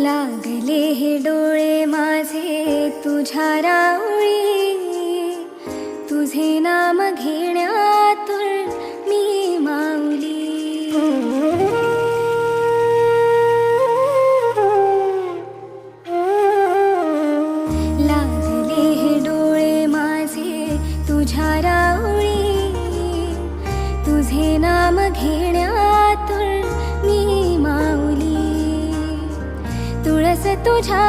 लागले हे डोळे माझे तुझ्या राऊळी, तुझे नाम घेण्यातून मी माऊली. लागले हे डोळे माझे तुझ्या राऊळी, तुझे नाम घेण्यातून मी माऊली. तुळस तुझ्या